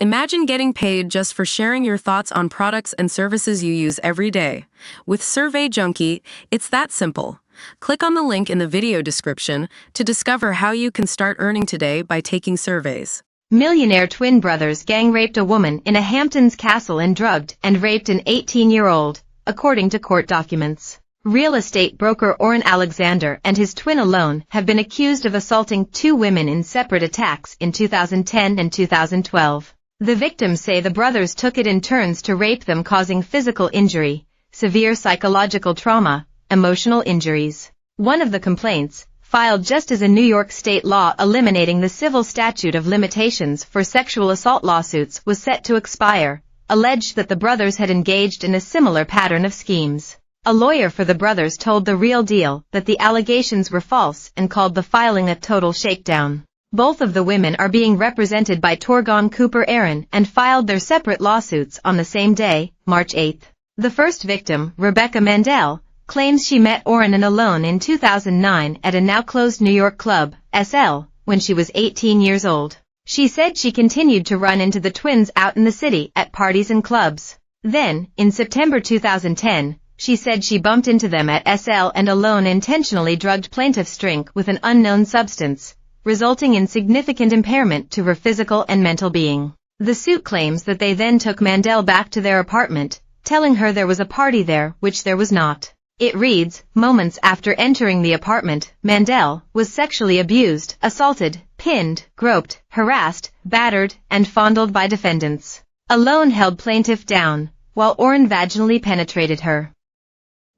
Imagine getting paid just for sharing your thoughts on products and services you use every day. With Survey Junkie, it's that simple. Click on the link in the video description to discover how you can start earning today by taking surveys. Millionaire twin brothers gang raped a woman in a Hamptons castle and drugged and raped an 18-year-old, according to court documents. Real estate broker Orrin Alexander and his twin alone have been accused of assaulting two women in separate attacks in 2010 and 2012. The victims say the brothers took it in turns to rape them, causing physical injury, severe psychological trauma, emotional injuries. One of the complaints, filed just as a New York state law eliminating the civil statute of limitations for sexual assault lawsuits was set to expire, alleged that the brothers had engaged in a similar pattern of schemes. A lawyer for the brothers told The Real Deal that the allegations were false and called the filing a total shakedown. Both of the women are being represented by Torgon Cooper Aaron and filed their separate lawsuits on the same day, March 8. The first victim, Rebecca Mandel, claims she met Orrin alone in 2009 at a now-closed New York club, SL, when she was 18 years old. She said she continued to run into the twins out in the city at parties and clubs. Then, in September 2010, she said she bumped into them at SL and alone intentionally drugged plaintiff's drink with an unknown substance, resulting in significant impairment to her physical and mental being. The suit claims that they then took Mandel back to their apartment, telling her there was a party there, which there was not. It reads, moments after entering the apartment, Mandel was sexually abused, assaulted, pinned, groped, harassed, battered, and fondled by defendants. Alone held plaintiff down, while Orrin vaginally penetrated her.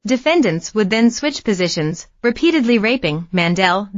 Defendants would then switch positions, repeatedly raping Mandel.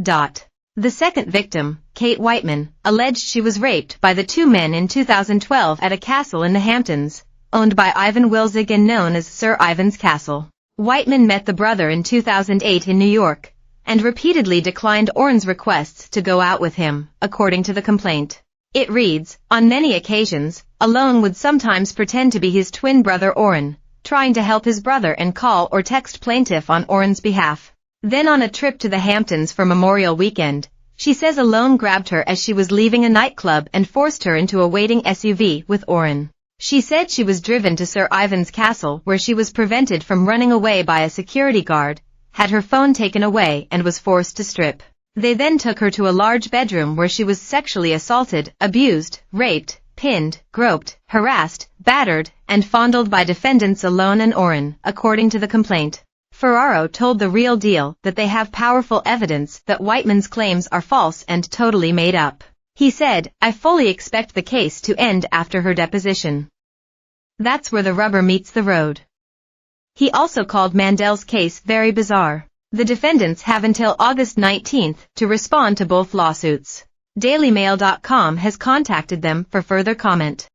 The second victim, Kate Whiteman, alleged she was raped by the two men in 2012 at a castle in the Hamptons, owned by Ivan Wilzig and known as Sir Ivan's Castle. Whiteman met the brother in 2008 in New York, and repeatedly declined Orrin's requests to go out with him, according to the complaint. It reads, on many occasions, Alone would sometimes pretend to be his twin brother Orrin, trying to help his brother and call or text plaintiff on Orrin's behalf. Then on a trip to the Hamptons for Memorial Weekend, she says Alone grabbed her as she was leaving a nightclub and forced her into a waiting SUV with Orrin. She said she was driven to Sir Ivan's Castle where she was prevented from running away by a security guard, had her phone taken away and was forced to strip. They then took her to a large bedroom where she was sexually assaulted, abused, raped, pinned, groped, harassed, battered, and fondled by defendants Alone and Orrin, according to the complaint. Ferraro told The Real Deal that they have powerful evidence that Whiteman's claims are false and totally made up. He said, I fully expect the case to end after her deposition. That's where the rubber meets the road. He also called Mandel's case very bizarre. The defendants have until August 19 to respond to both lawsuits. DailyMail.com has contacted them for further comment.